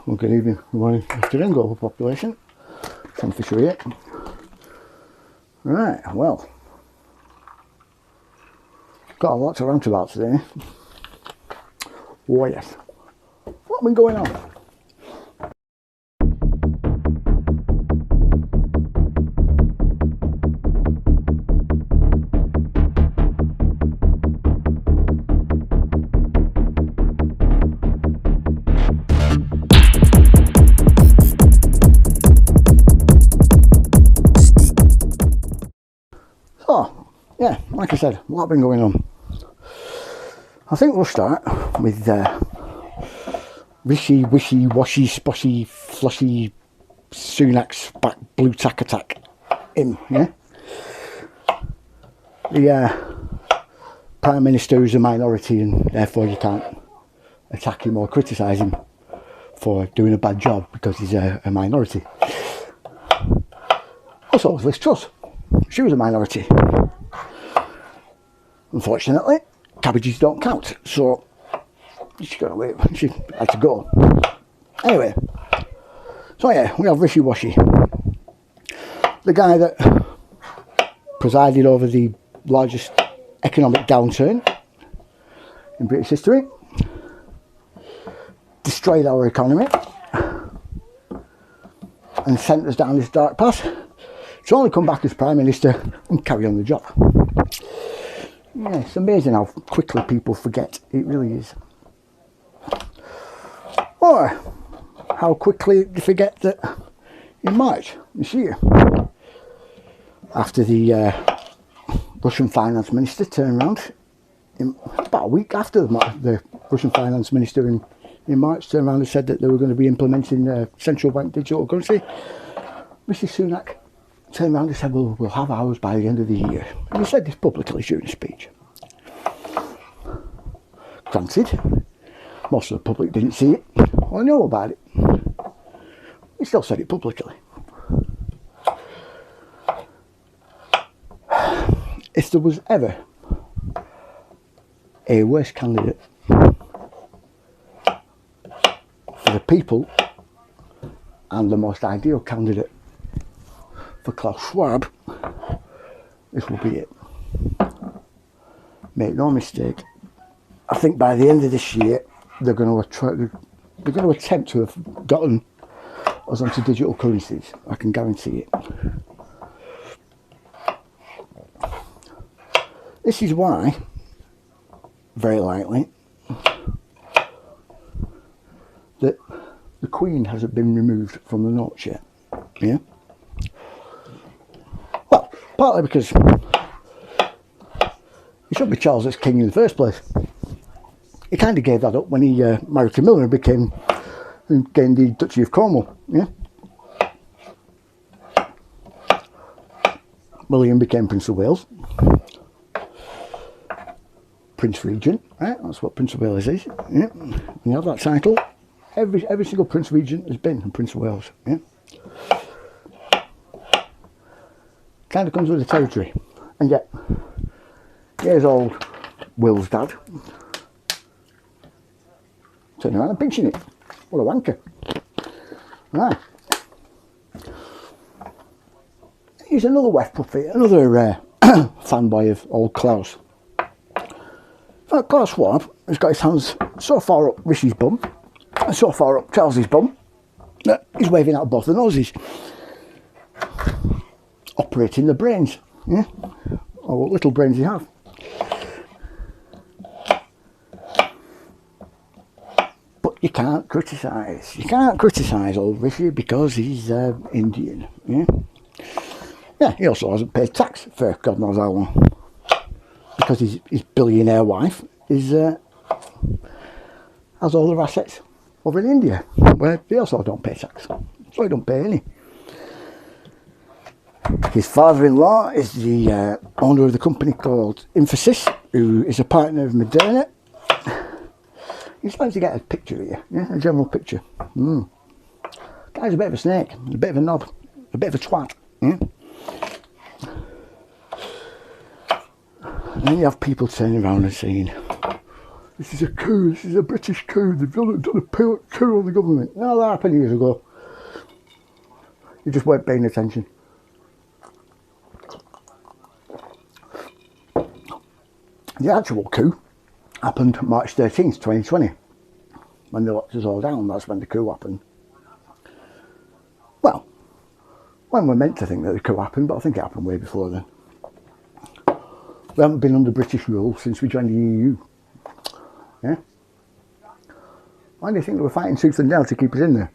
Well, good evening, good morning, afternoon, global population. Sam Fisher here. Right, well, got a lot to rant about today. Oh yes. What's been going on? So, yeah, like I said, what's been going on? I think we'll start with Rishy, Wishy, Washy, Sposhy, Flushy, Sunak's back blue tack attack. Him, yeah? The Prime Minister is a minority and therefore you can't attack him or criticise him for doing a bad job because he's a minority. Also, was Liz Truss. She was a minority. Unfortunately, cabbages don't count, so she got away. She had to go. Anyway, so yeah, we have Rishy Washy, the guy that presided over the largest economic downturn in British history, destroyed our economy, and sent us down this dark path to only come back as Prime Minister and carry on the job. Yeah, it's amazing how quickly people forget. It really is. Or how quickly they forget that in March this year, after the Russian finance minister turned around, about a week after the Russian finance minister in March turned around and said that they were going to be implementing central bank digital currency, Mr. Sunak turned around and said, well, we'll have ours by the end of the year. And he said this publicly during a speech. Granted, most of the public didn't see it or know about it. He still said it publicly. If there was ever a worse candidate for the people and the most ideal candidate for Klaus Schwab, this will be it. Make no mistake, I think by the end of this year they're going to attempt to have gotten us onto digital currencies. I can guarantee it. This is why, very likely, that the Queen hasn't been removed from the notes yet. Yeah. Well, partly because he shouldn't be Charles as king in the first place. He kind of gave that up when he married Camilla and gained the Duchy of Cornwall. Yeah. William became Prince of Wales. Prince Regent, right? That's what Prince of Wales is. Yeah. When you have that title, every single Prince Regent has been Prince of Wales. Yeah. Kind of comes with the territory, and yet here's old Will's dad turning around and pinching it. What a wanker! Right. Here's another weft puppy, another fanboy of old Klaus. In fact, Klaus Schwab has got his hands so far up Rishy's bum and so far up Charles's bum that he's waving out both the noses, operating the brains, yeah, or what little brains he have. But you can't criticise. You can't criticise old Rishy because he's Indian. Yeah. Yeah. He also hasn't paid tax for God knows how long because his billionaire wife is has all their assets over in India, where they also don't pay tax. So he don't pay any. His father-in-law is the owner of the company called Infosys, who is a partner of Moderna. He's trying to get a picture here, yeah, a general picture. Guy's a bit of a snake, a bit of a knob, a bit of a twat. Yeah? And then you have people turning around and saying, This is a coup, this is a British coup, they've done a coup on the government. No, that happened years ago. You just weren't paying attention. The actual coup happened March 13th, 2020. When they locked us all down, that's when the coup happened. Well, when we're meant to think that the coup happened, but I think it happened way before then. We haven't been under British rule since we joined the EU. Yeah? Why do you think they were fighting tooth and nail to keep us in there?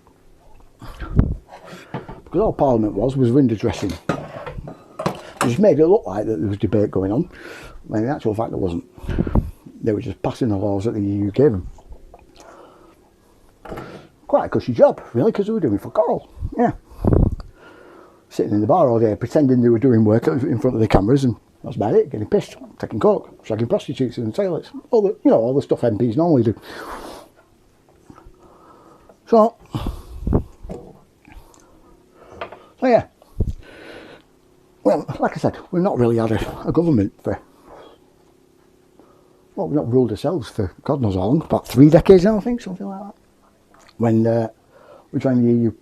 Because all Parliament was window dressing. It just made it look like that there was debate going on, when in actual fact there wasn't. They were just passing the laws that the EU gave them. Quite a cushy job, really, because they were doing fuck all. Yeah. Sitting in the bar all day, pretending they were doing work in front of the cameras, and that's about it, getting pissed, taking coke, shagging prostitutes in the toilets, all the, you know, all the stuff MPs normally do. So yeah, well, like I said, we've not really had a government for, well, we've not ruled ourselves for God knows how long, about 3 decades now, I think, something like that. When we joined the EU,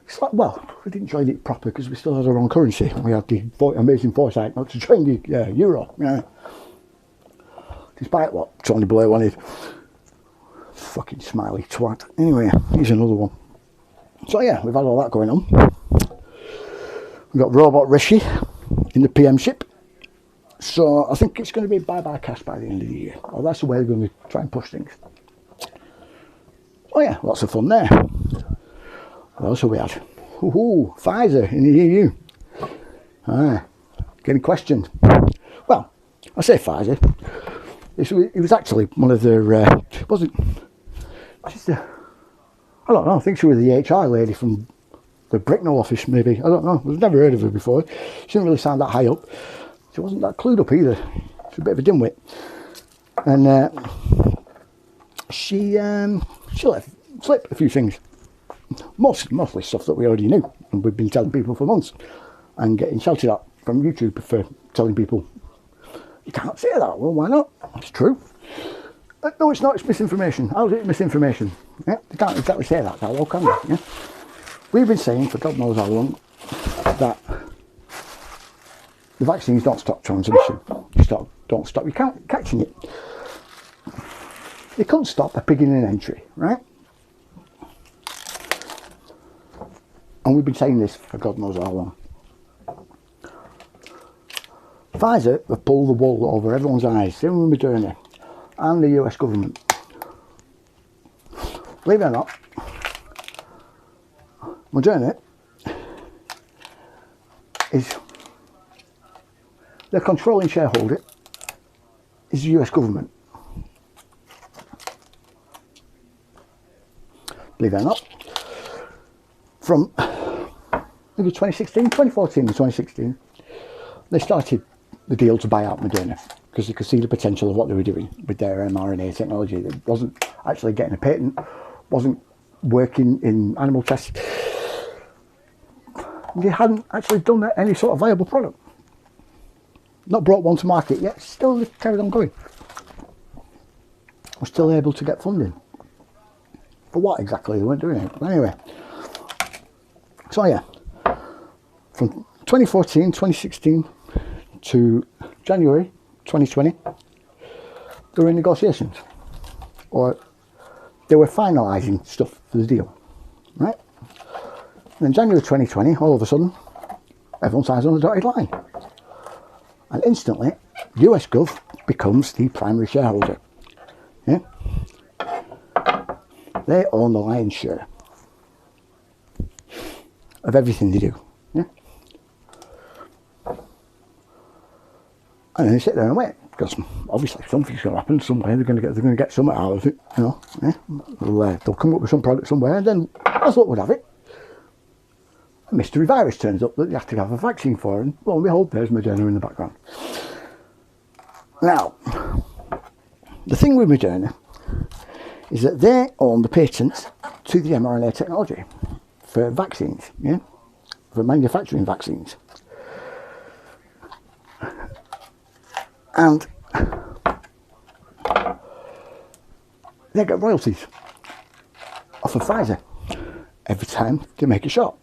it's like, well, we didn't join it proper because we still had our own currency. We had the amazing foresight not to join the euro, you know. Despite what Tony Blair wanted. Fucking smiley twat. Anyway, here's another one. So yeah, we've had all that going on. We've got Robot Rishy in the PM ship. So I think it's going to be bye-bye cash by the end of the year. Or that's the way they're going to try and push things. Oh yeah, lots of fun there. What else have we had? Pfizer in the EU. Getting questioned. Well, I say Pfizer. It was actually one of their, wasn't, just I don't know, I think she was the HR lady from the Bricknell office maybe. I don't know, I've never heard of her before. She didn't really sound that high up. She wasn't that clued up either. She's a bit of a dimwit. And she let slip a few things. Mostly stuff that we already knew and we've been telling people for months and getting shouted at from YouTube for telling people you can't say that. Well, why not? It's true. No, it's not. It's misinformation. How's it misinformation? Yeah, they can't exactly say that now, can they? Yeah? We've been saying for God knows how long that the vaccines don't stop transmission. Don't stop you catching it. They couldn't stop a pig in an entry, right? And we've been saying this for God knows how long. Pfizer have pulled the wool over everyone's eyes, same with Moderna and the US government. Believe it or not, Moderna is, their controlling shareholder is the US government. Believe it or not, from I think it was 2014 and 2016, they started the deal to buy out Moderna because they could see the potential of what they were doing with their mRNA technology. That wasn't actually getting a patent, wasn't working in animal tests. They hadn't actually done any sort of viable product. Not brought one to market yet, still carried on going. Were still able to get funding. For what exactly? They weren't doing it. But anyway. So yeah, from 2014, 2016 to January 2020, they were in negotiations. Or they were finalising stuff for the deal. Right? And in January 2020, all of a sudden, everyone signs on the dotted line. And instantly, US Gov becomes the primary shareholder. Yeah? They own the lion's share of everything they do. Yeah? And then they sit there and wait, because obviously something's going to happen somewhere. They're going to get something out of it, you know. Yeah? They'll come up with some product somewhere, and then, as luck would have it, a mystery virus turns up that you have to have a vaccine for, and lo and behold, there's Moderna in the background. Now, the thing with Moderna is that they own the patents to the mRNA technology for vaccines, yeah, for manufacturing vaccines. And they get royalties off of Pfizer every time they make a shot.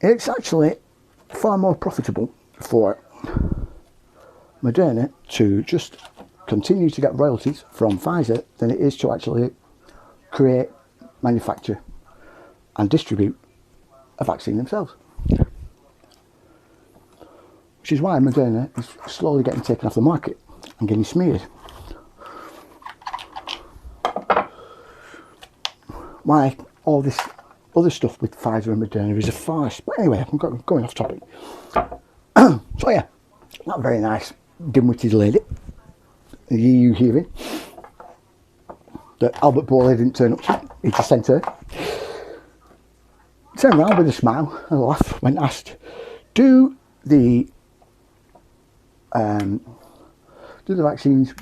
It's actually far more profitable for Moderna to just continue to get royalties from Pfizer than it is to actually create, manufacture and distribute a vaccine themselves. Which is why Moderna is slowly getting taken off the market and getting smeared. Why all this other stuff with Pfizer and Moderna is a farce. But anyway, I'm going off topic. So yeah, not very nice, dim-witted lady, the EU hearing that Albert Borley didn't turn up to. He just sent her. Turned around with a smile and a laugh when asked, do the vaccines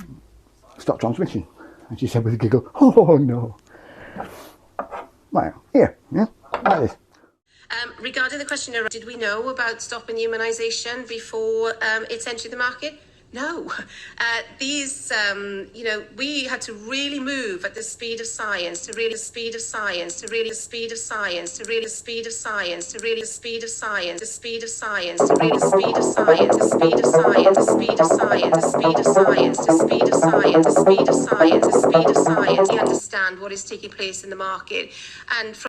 stop transmission? And she said with a giggle, oh no. Right, here, yeah, like this. Regarding the question, did we know about stopping immunisation before it's entered the market? No. We had to really move at the speed of science, to really the speed of science, to really the speed of science, to really the speed of science, to really the speed of science, the speed of science, to really the speed of science, the speed of science, the speed of science, the speed of science, the speed of science, the speed of science, the speed of science. We understand what is taking place in the market. And from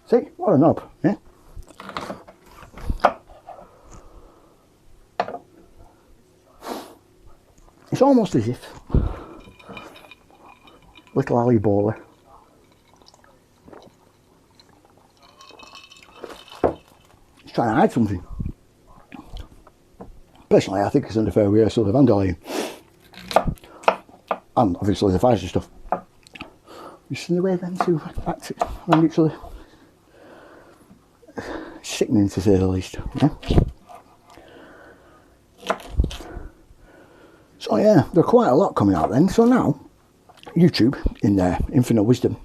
see, what a knob, yeah? It's almost as if little Ali Bowler is trying to hide something. Personally, I think it's an unfair rehearsal of Andalene. And obviously the Pfizer stuff. Just in the way them two act around each other. Sickening to say the least. Yeah? So yeah, there are quite a lot coming out then. So now, YouTube, in their infinite wisdom,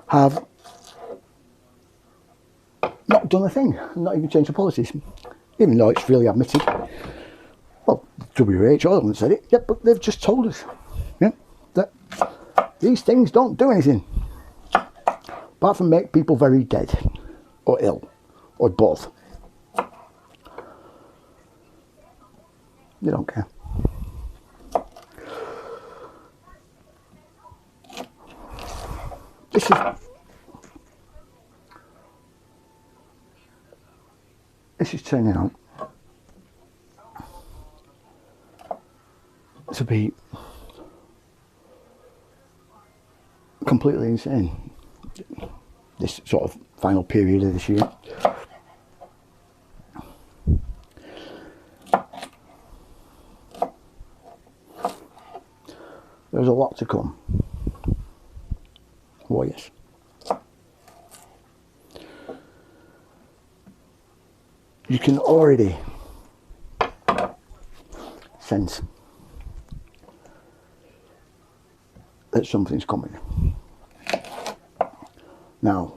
have not done a thing, not even changed the policies, even though it's really admitted. Well, WHO haven't said it yet, but they've just told us, yeah, that these things don't do anything, apart from make people very dead, or ill, or both. They don't care. This is turning out to be completely insane, this sort of final period of this year. There's a lot to come. Oh yes. You can already sense that something's coming. Now,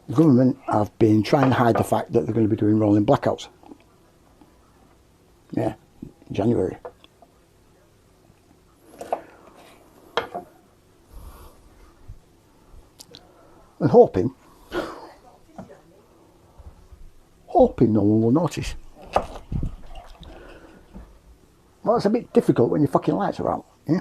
the government have been trying to hide the fact that they're going to be doing rolling blackouts. Yeah, in January. And hoping no one will notice. Well, it's a bit difficult when your fucking lights are out, yeah?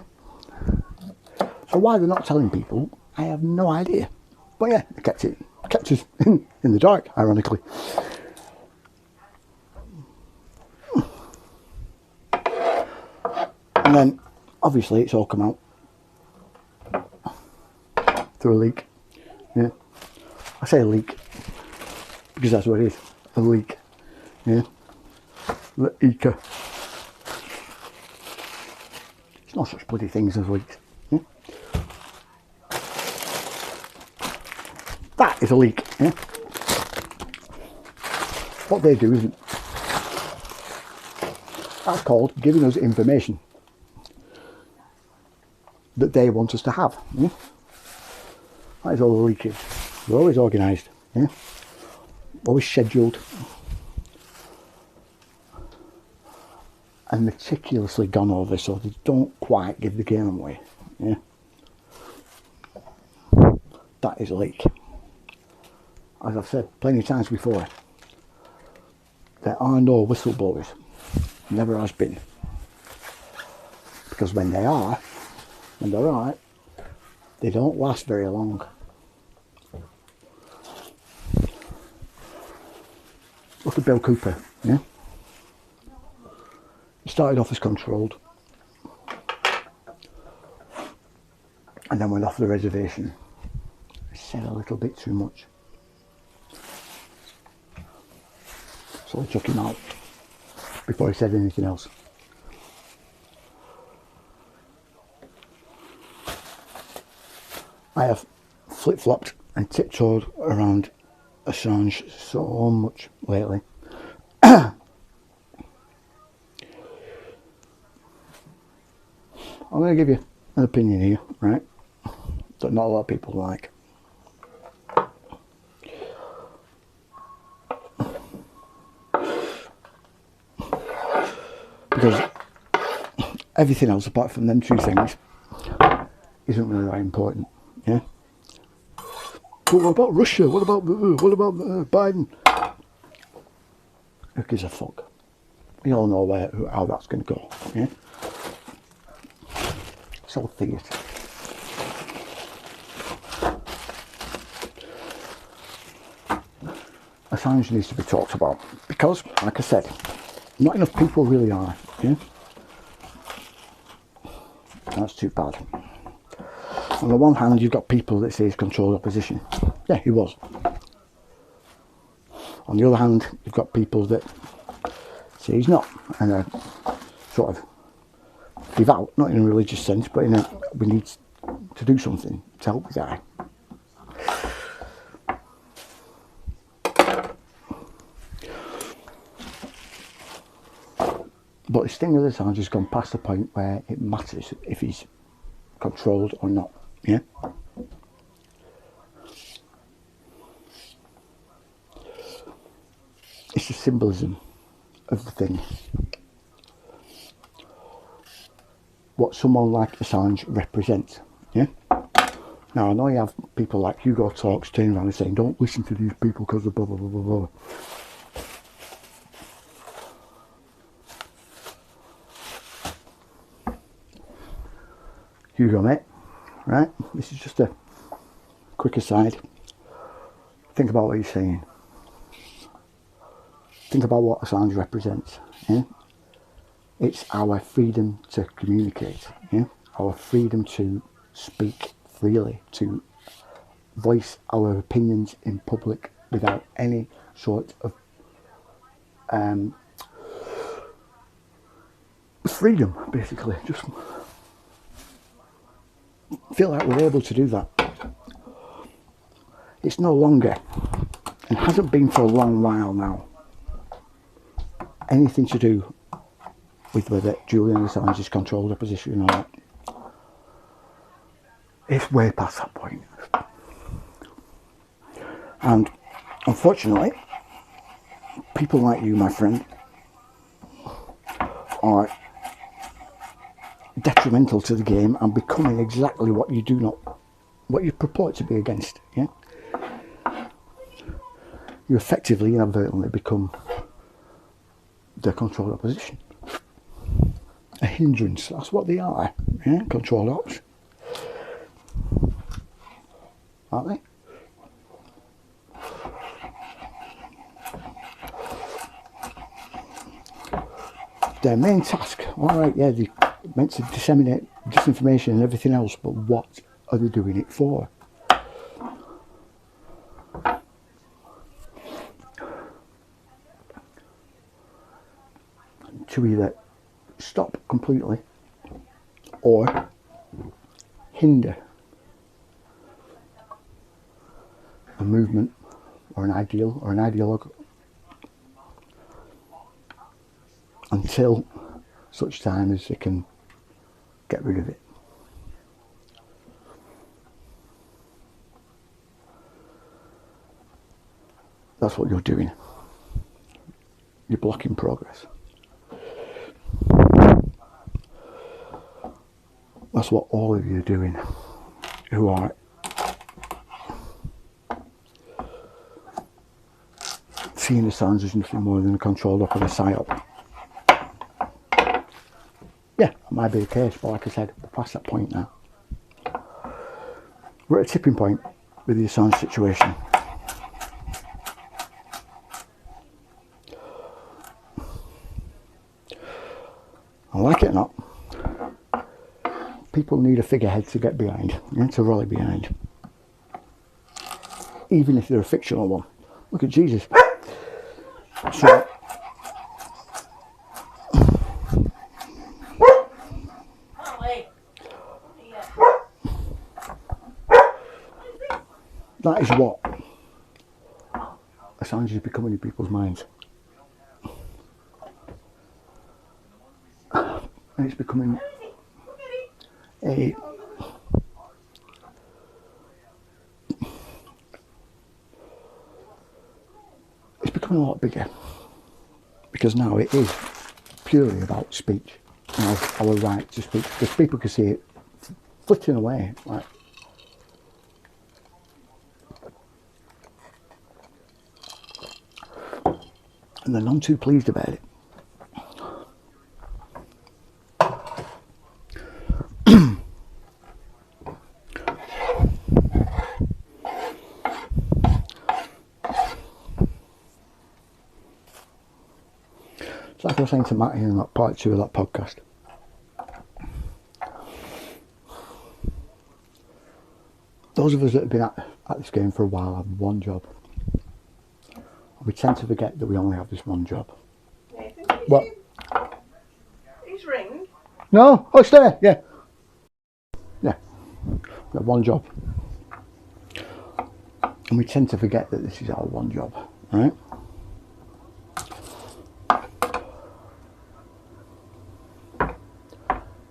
So why they're not telling people, I have no idea. But yeah, they kept us in the dark, ironically. And then, obviously, it's all come out through a leak. Yeah, I say a leak because that's what it is, a leak. Yeah, leaker. There's no such bloody things as leaks. Yeah? That is a leak. Yeah? What they do isn't. That's called giving us information that they want us to have. Yeah? That is all the leak is. We're always organised, yeah? Always scheduled. and meticulously gone over so they don't quite give the game away. Yeah, that is a leak. As I've said plenty of times before, there are no whistleblowers. Never has been. Because when they're right, they don't last very long. Look at Bill Cooper, yeah? He started off as controlled and then went off the reservation. He said a little bit too much. So I took him out before he said anything else. I have flip-flopped and tiptoed around Assange so much lately. I'm going to give you an opinion here, right, that not a lot of people like. Because everything else apart from them two things isn't really that important, yeah? But what about Russia? What about Biden? Who gives a fuck? We all know how that's going to go, yeah? It's all theatre. Assange needs to be talked about because, like I said, not enough people really are, yeah? That's too bad. On the one hand, you've got people that say he's controlled opposition. Yeah, he was. On the other hand, you've got people that say he's not, and are sort of devout, not in a religious sense, but in a, we need to do something to help the guy. But this thing with Assange has gone past the point where it matters if he's controlled or not, yeah? It's the symbolism of the thing. What someone like Assange represents, yeah? Now, I know you have people like Hugo Talks turning around and saying, don't listen to these people because of blah, blah, blah, blah, blah. Hugo, mate, right? This is just a quick aside. Think about what you're saying. Think about what Assange represents, yeah? It's our freedom to communicate, yeah? Our freedom to speak freely, to voice our opinions in public without any sort of freedom, basically. Just feel like we're able to do that. It's no longer, and hasn't been for a long while now, anything to do with whether Julian Assange is controlled opposition or not. It's way past that point. And unfortunately, people like you, my friend, are detrimental to the game and becoming exactly what you purport to be against, yeah? You effectively, inadvertently become the controlled opposition. A hindrance, that's what they are, yeah? Controlled ops. Aren't they? Their main task, alright, yeah, they're meant to disseminate disinformation and everything else, but what are they doing it for? To either stop completely or hinder a movement or an ideal or an ideologue until such time as they can get rid of it. That's what you're doing. You're blocking progress. That's what all of you are doing who are seeing Assange as nothing more than a controlled up of a psyop. Yeah, that might be the case, but like I said, we're past that point now. We're at a tipping point with the Assange situation. I like it or not, people need a figurehead to get behind, to rally behind. Even if they're a fictional one. Look at Jesus. So, that is what Assange is becoming in people's minds. And it's becoming a lot bigger, because now it is purely about speech and our right to speak, because people can see it flitting away, like, and they're none too pleased about it. It's like I was saying to Matty in that part 2 of that podcast. Those of us that have been at this game for a while have one job. We tend to forget that we only have this one job. Nathan, What? His ring? No? Oh, it's there, yeah. Yeah. We have one job. And we tend to forget that this is our one job, right?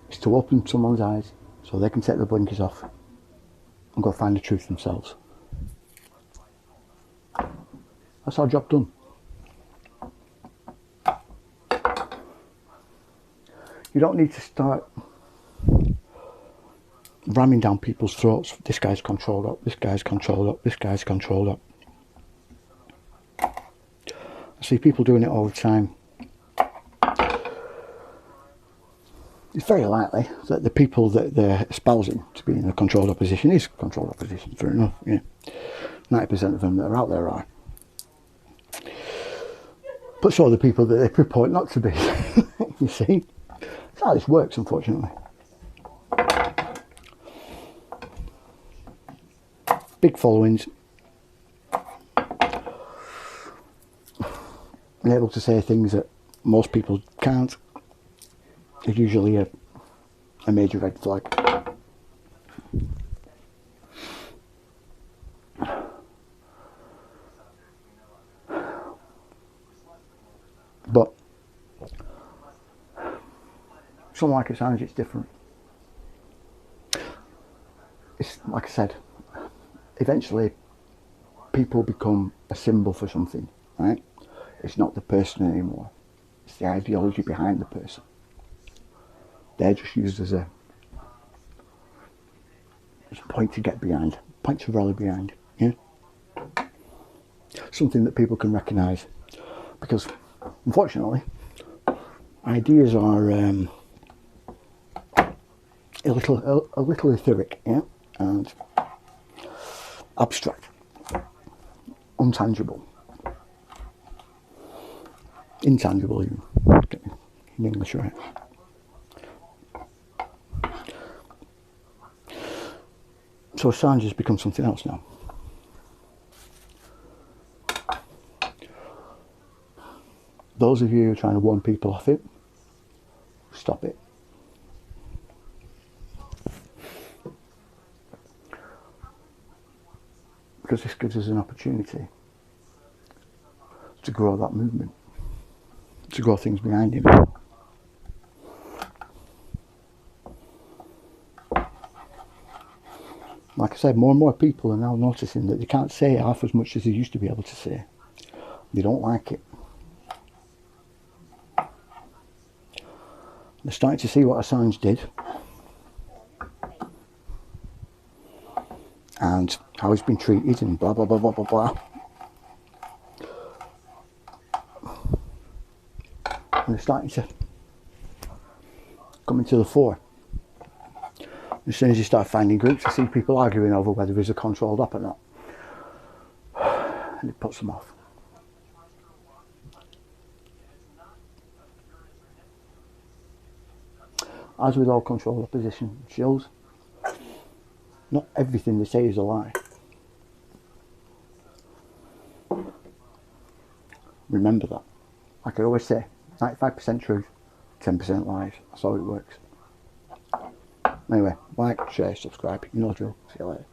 It's to open someone's eyes so they can take the blinkers off and go find the truth themselves. That's our job done. You don't need to start ramming down people's throats. This guy's controlled up, this guy's controlled up, this guy's controlled up. I see people doing it all the time. It's very likely that the people that they're espousing to be in a controlled opposition is controlled opposition, fair enough, yeah. 90% of them that are out there are. But so are the people that they purport not to be. You see? That's how this works, unfortunately. Big followings. Being able to say things that most people can't is usually a major red flag. But someone like Assange, it's different. It's like I said, eventually people become a symbol for something, right? It's not the person anymore, it's the ideology behind the person. They're just used as a point to get behind, point to rally behind, yeah? Something that people can recognise, because unfortunately ideas are a little etheric, yeah, and abstract, untangible, intangible even, in English, right? So Assange has become something else now. Those of you who are trying to warn people off it, stop it. Because this gives us an opportunity to grow that movement, to grow things behind him. Like I said, more and more people are now noticing that they can't say half as much as they used to be able to say. They don't like it. They're starting to see what Assange did, and how he's been treated and blah blah blah blah blah blah. And they're starting to come into the fore. As soon as you start finding groups, I see people arguing over whether there's a controlled op or not, and it puts them off. As with all controlled opposition shows, not everything they say is a lie. Remember that. Like I always say, 95% truth, 10% lies. That's how it works. Anyway, like, share, subscribe. You know the drill. See you later.